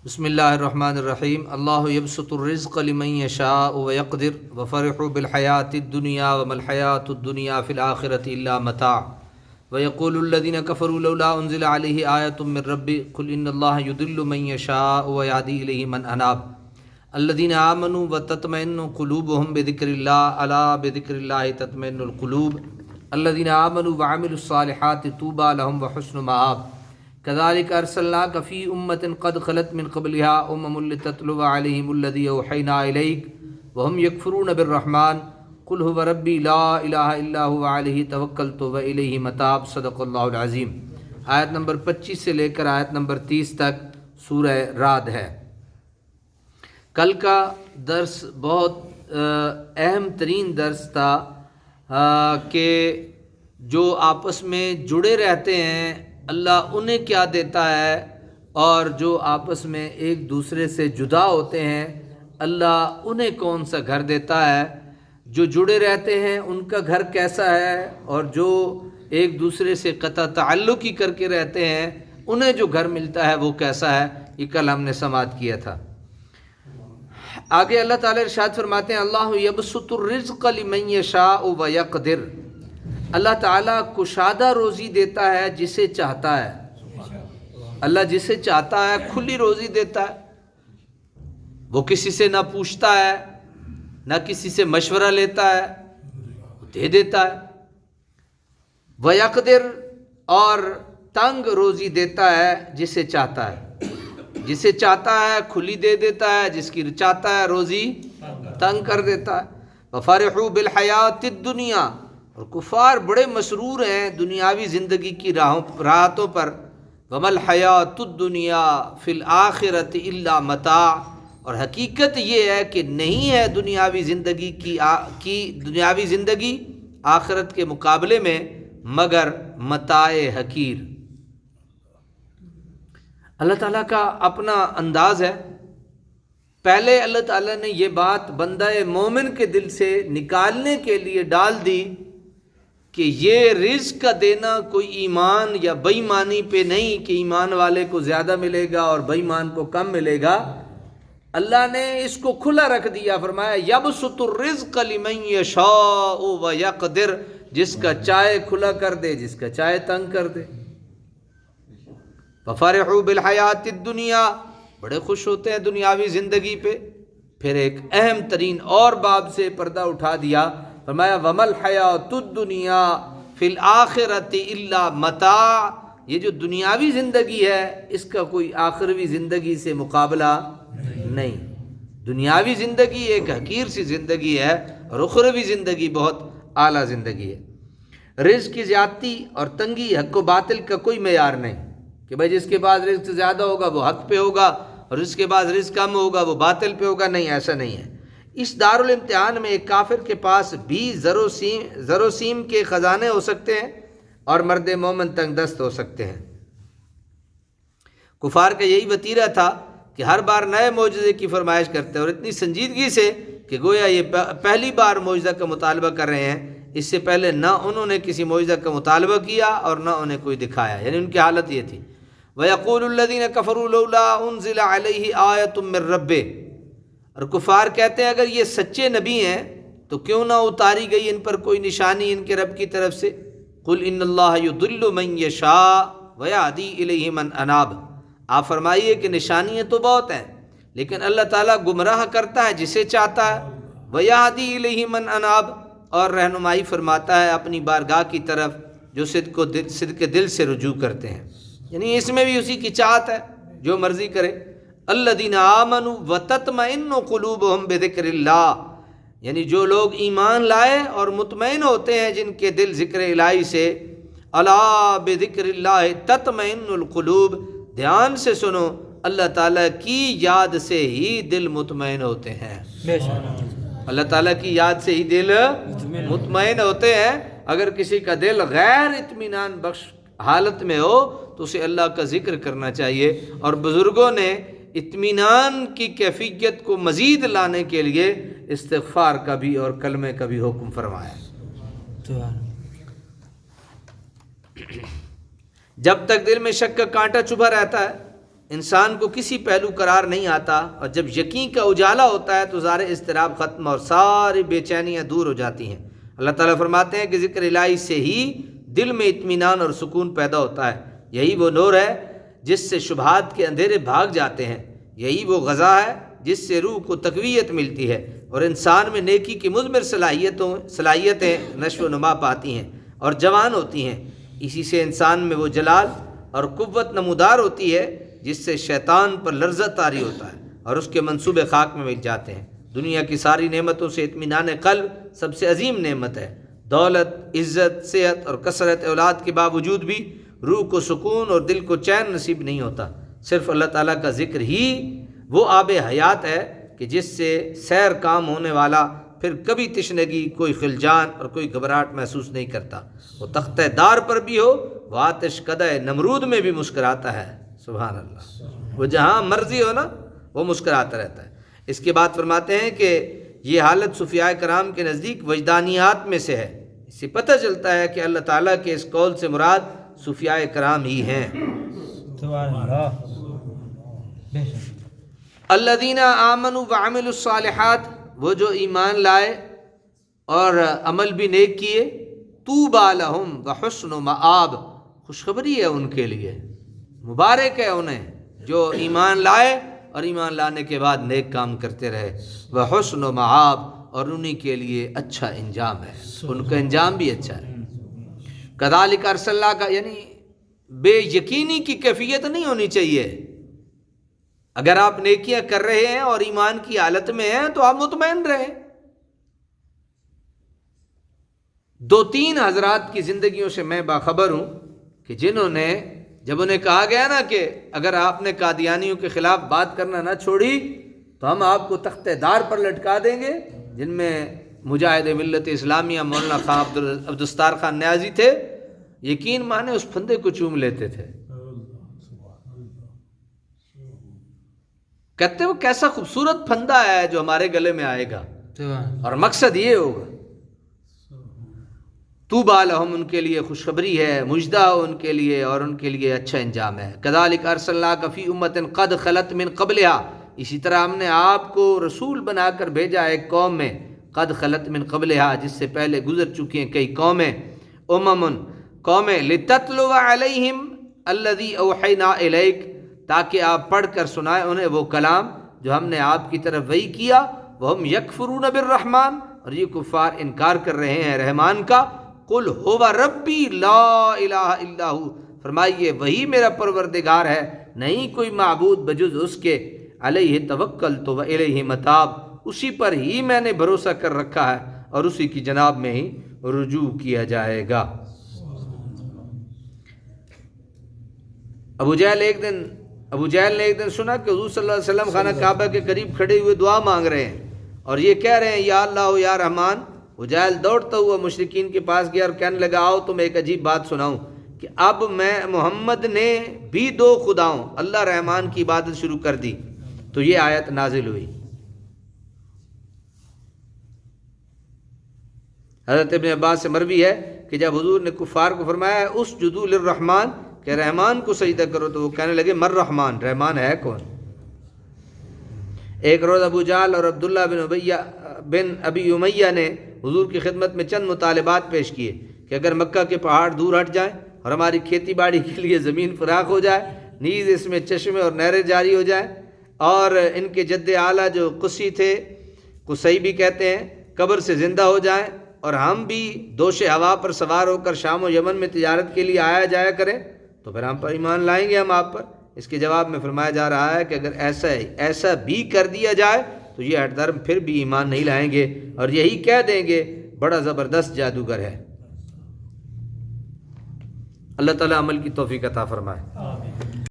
بسم اللہ الرحمن الرحیم اللہ یبسط الرزق لمن یشاء ویقدر وفرحوا بالحیاۃ الدنیا وما الحیاۃ الدنیا فی الآخرۃ الا متاع ویقول الذین کفروا لولا انزل علیہ آیۃ من ربہ قل ان اللہ یضل من یشاء ویہدی الیہ من اناب الذین آمنوا وتطمئن قلوبهم بذکر اللہ الا بذکر اللہ تطمئن القلوب الذین آمنوا وعملوا الصالحات طوبی لهم وحسن مآب كذلك ارسلناك في امة قد خلت من قبلها لتتلو عليهم الذي اوحينا اليك وهم يكفرون بالرحمن قل هو ربي لا اله الا هو عليه توكلت واليه متاب صدق اللہ العظیم۔ آیت نمبر 25 سے لے کر آیت نمبر 30 تک سورہ رعد ہے۔ کل کا درس بہت اہم ترین درس تھا کہ جو آپس میں جڑے رہتے ہیں اللہ انہیں کیا دیتا ہے، اور جو آپس میں ایک دوسرے سے جدا ہوتے ہیں اللہ انہیں کون سا گھر دیتا ہے۔ جو جڑے رہتے ہیں ان کا گھر کیسا ہے، اور جو ایک دوسرے سے قطع تعلق ہی کر کے رہتے ہیں انہیں جو گھر ملتا ہے وہ کیسا ہے، یہ کل ہم نے سماعت کیا تھا۔ آگے اللہ تعالی ارشاد فرماتے ہیں اللہ یبسط الرزق لمن یشاء ویقدر، اللہ تعالیٰ کشادہ روزی دیتا ہے جسے چاہتا ہے۔ اللہ جسے چاہتا ہے کھلی روزی دیتا ہے، وہ کسی سے نہ پوچھتا ہے نہ کسی سے مشورہ لیتا ہے، دے دیتا ہے۔ وَيَقْدِرْ، اور تنگ روزی دیتا ہے جسے چاہتا ہے، جسے چاہتا ہے کھلی دے دیتا ہے، جس کی چاہتا ہے روزی تنگ کر دیتا ہے۔ وَفَرِحُوا بِالْحَيَاةِ الدُّنْيَا، اور کفار بڑے مسرور ہیں دنیاوی زندگی کی راحتوں پر۔ وَمَا الْحَيَاةُ الدُّنْيَا فِي الْآخِرَةِ إِلَّا مَتَاع، اور حقیقت یہ ہے کہ نہیں ہے دنیاوی زندگی آخرت کے مقابلے میں مگر متاع حقیر۔ اللہ تعالیٰ کا اپنا انداز ہے۔ پہلے اللہ تعالیٰ نے یہ بات بندہ مومن کے دل سے نکالنے کے لیے ڈال دی کہ یہ رزق کا دینا کوئی ایمان یا بے ایمانی پہ نہیں کہ ایمان والے کو زیادہ ملے گا اور بے ایمان کو کم ملے گا۔ اللہ نے اس کو کھلا رکھ دیا، فرمایا یبسط الرزق لمن یشاء ویقدر، جس کا چاہے کھلا کر دے، جس کا چاہے تنگ کر دے۔ وفرحوا بالحیات الدنیا، بڑے خوش ہوتے ہیں دنیاوی زندگی پہ۔ پھر ایک اہم ترین اور باب سے پردہ اٹھا دیا، فرمایا وَمَا الْحَيَاةُ الدُّنْيَا فِي الْآخِرَةِ إِلَّا مَتَاع، یہ جو دنیاوی زندگی ہے اس کا کوئی آخروی زندگی سے مقابلہ نہیں۔ دنیاوی زندگی ایک حقیر سی زندگی ہے اور اخروی زندگی بہت اعلیٰ زندگی ہے۔ رزق کی زیادتی اور تنگی حق و باطل کا کوئی معیار نہیں کہ بھائی جس کے پاس رزق زیادہ ہوگا وہ حق پہ ہوگا اور جس کے پاس رزق کم ہوگا وہ باطل پہ ہوگا، نہیں، ایسا نہیں ہے۔ اس دارالامتحان میں ایک کافر کے پاس 20 زر و سیم کے خزانے ہو سکتے ہیں اور مرد مومن تنگ دست ہو سکتے ہیں۔ کفار کا یہی وتیرہ تھا کہ ہر بار نئے معجزے کی فرمائش کرتے ہیں، اور اتنی سنجیدگی سے کہ گویا یہ پہلی بار معجزہ کا مطالبہ کر رہے ہیں۔ اس سے پہلے نہ انہوں نے کسی معجزہ کا مطالبہ کیا اور نہ انہیں کوئی دکھایا، یعنی ان کی حالت یہ تھی۔ وَيَقُولُ الَّذِينَ كَفَرُوا لَوْلَا أُنزِلَ عَلَيْهِ آيَةٌ مِّن رَّبِّهِ، اور کفار کہتے ہیں اگر یہ سچے نبی ہیں تو کیوں نہ اتاری گئی ان پر کوئی نشانی ان کے رب کی طرف سے۔ قُلْ إِنَّ اللَّهَ يُضِلُّ مَن يَشَاءُ وَيَهْدِي إِلَيْهِ مَنْ أَنَابَ، آپ فرمائیے کہ نشانیاں تو بہت ہیں لیکن اللہ تعالیٰ گمراہ کرتا ہے جسے چاہتا ہے، وَيَهْدِي إِلَيْهِ مَنْ أَنَابَ، اور رہنمائی فرماتا ہے اپنی بارگاہ کی طرف جو صدق دل سے رجوع کرتے ہیں، یعنی اس میں بھی اسی کی چاہت ہے جو مرضی کرے۔ الذین آمنوا وتطمئن قلوبهم بذکر اللہ، یعنی جو لوگ ایمان لائے اور مطمئن ہوتے ہیں جن کے دل ذکر الہی سے۔ الا بذکر اللہ تطمئن القلوب، دھیان سے سنو اللہ تعالیٰ کی یاد سے ہی دل مطمئن ہوتے ہیں۔ اللہ تعالیٰ کی یاد سے ہی دل مطمئن ہوتے ہیں۔ اگر کسی کا دل غیر اطمینان بخش حالت میں ہو تو اسے اللہ کا ذکر کرنا چاہیے، اور بزرگوں نے اطمینان کی کیفیت کو مزید لانے کے لیے استغفار کا بھی اور کلمے کا بھی حکم فرمایا۔ جب تک دل میں شک کا کانٹا چبھا رہتا ہے انسان کو کسی پہلو قرار نہیں آتا، اور جب یقین کا اجالا ہوتا ہے تو ظاہر اضطراب ختم اور ساری بے چینیاں دور ہو جاتی ہیں۔ اللہ تعالیٰ فرماتے ہیں کہ ذکر الہی سے ہی دل میں اطمینان اور سکون پیدا ہوتا ہے، یہی وہ نور ہے جس سے شبہات کے اندھیرے بھاگ جاتے ہیں، یہی وہ غذا ہے جس سے روح کو تقویت ملتی ہے اور انسان میں نیکی کی مضمر صلاحیتیں نشو و نما پاتی ہیں اور جوان ہوتی ہیں۔ اسی سے انسان میں وہ جلال اور قوت نمودار ہوتی ہے جس سے شیطان پر لرزہ طاری ہوتا ہے اور اس کے منصوبے خاک میں مل جاتے ہیں۔ دنیا کی ساری نعمتوں سے اطمینان قلب سب سے عظیم نعمت ہے۔ دولت، عزت، صحت اور کثرت اولاد کے باوجود بھی روح کو سکون اور دل کو چین نصیب نہیں ہوتا۔ صرف اللہ تعالیٰ کا ذکر ہی وہ آب حیات ہے کہ جس سے سیر کام ہونے والا پھر کبھی تشنگی، کوئی خلجان اور کوئی گھبراہٹ محسوس نہیں کرتا۔ وہ تختہ دار پر بھی ہو، وہ آتش کدہ نمرود میں بھی مسکراتا ہے۔ سبحان اللہ، وہ جہاں مرضی ہو نا وہ مسکراتا رہتا ہے۔ اس کے بعد فرماتے ہیں کہ یہ حالت صوفیاء کرام کے نزدیک وجدانیات میں سے ہے۔ اس سے پتہ چلتا ہے کہ اللہ تعالیٰ کے اس قول سے مراد صوفیاء کرام ہی ہیں۔ سبحان اللہ۔ الذین آمنوا وعملوا الصالحات، وہ جو ایمان لائے اور عمل بھی نیک کیے، طوبی لہم وحسن مآب، خوشخبری ہے ان کے لیے، مبارک ہے انہیں جو ایمان لائے اور ایمان لانے کے بعد نیک کام کرتے رہے، وحسن مآب، اور انہی کے لیے اچھا انجام ہے، ان کا انجام بھی اچھا ہے۔ کذالک ارسلنا کا یعنی بے یقینی کی کیفیت نہیں ہونی چاہیے۔ اگر آپ نیکیاں کر رہے ہیں اور ایمان کی حالت میں ہیں تو آپ مطمئن رہیں۔ دو تین حضرات کی زندگیوں سے میں باخبر ہوں کہ جنہوں نے، جب انہیں کہا گیا نا کہ اگر آپ نے قادیانیوں کے خلاف بات کرنا نہ چھوڑی تو ہم آپ کو تختہ دار پر لٹکا دیں گے، جن میں مجاہد ملت اسلامیہ مولانا خان عبدالستار خان نیازی تھے، یقین مانے اس پھندے کو چوم لیتے تھے، کہتے وہ کیسا خوبصورت پھندا ہے جو ہمارے گلے میں آئے گا، اور مقصد یہ ہوگا۔ طوبی لہم، ان کے لیے خوشخبری ہے، مجدہ ہو ان کے لیے اور ان کے لیے اچھا انجام ہے۔ کذالک ارسلناک فی امۃ قد خلت من قبلہا، اسی طرح ہم نے آپ کو رسول بنا کر بھیجا ایک قوم میں، قد خلت من قبلہا، جس سے پہلے گزر چکی ہیں کئی قومیں، قومیں، لتتلو علیہم الذی اوحینا الیک، تاکہ آپ پڑھ کر سنائیں انہیں وہ کلام جو ہم نے آپ کی طرف وحی کیا، وہم یکفرون بالرحمن، اور یہ کفار انکار کر رہے ہیں رحمان کا۔ قل هو ربی لا الہ الا ہو، فرمائیے وہی میرا پروردگار ہے، نہیں کوئی معبود بجز اس کے، علیہ توکلت و الیہ متاب، اسی پر ہی میں نے بھروسہ کر رکھا ہے اور اسی کی جناب میں ہی رجوع کیا جائے گا۔ ابو جہل نے ایک دن سنا کہ حضور صلی اللہ علیہ وسلم خانہ کعبہ کے قریب کھڑے ہوئے دعا مانگ رہے ہیں اور یہ کہہ رہے ہیں یا اللہ یا رحمان۔ ابو جہل دوڑتا ہوا مشرکین کے پاس گیا اور کہنے لگا آؤ تمہیں ایک عجیب بات سناؤں کہ اب میں محمد نے بھی دو خداؤں اللہ رحمان کی عبادت شروع کر دی۔ تو یہ آیت نازل ہوئی۔ حضرت ابن عباس سے مروی ہے کہ جب حضور نے کفار کو فرمایا اسجدوا للرحمن، کہ رحمان کو سجدہ کرو، تو وہ کہنے لگے مر رحمان، رحمان ہے کون؟ ایک روز ابو جہل اور عبداللہ بن ابی امیہ نے حضور کی خدمت میں چند مطالبات پیش کیے کہ اگر مکہ کے پہاڑ دور ہٹ جائیں اور ہماری کھیتی باڑی کے لیے زمین فراخ ہو جائے، نیز اس میں چشمے اور نہریں جاری ہو جائیں، اور ان کے جد اعلیٰ جو قصی تھے، قصی بھی کہتے ہیں، قبر سے زندہ ہو جائیں، اور ہم بھی دوش ہوا پر سوار ہو کر شام و یمن میں تجارت کے لیے آیا جایا کریں، تو پھر ہم پر ایمان لائیں گے ہم آپ پر۔ اس کے جواب میں فرمایا جا رہا ہے کہ اگر ایسا بھی کر دیا جائے تو یہ ہٹ دھرم پھر بھی ایمان نہیں لائیں گے اور یہی کہہ دیں گے بڑا زبردست جادوگر ہے۔ اللہ تعالیٰ عمل کی توفیق عطا فرمائے۔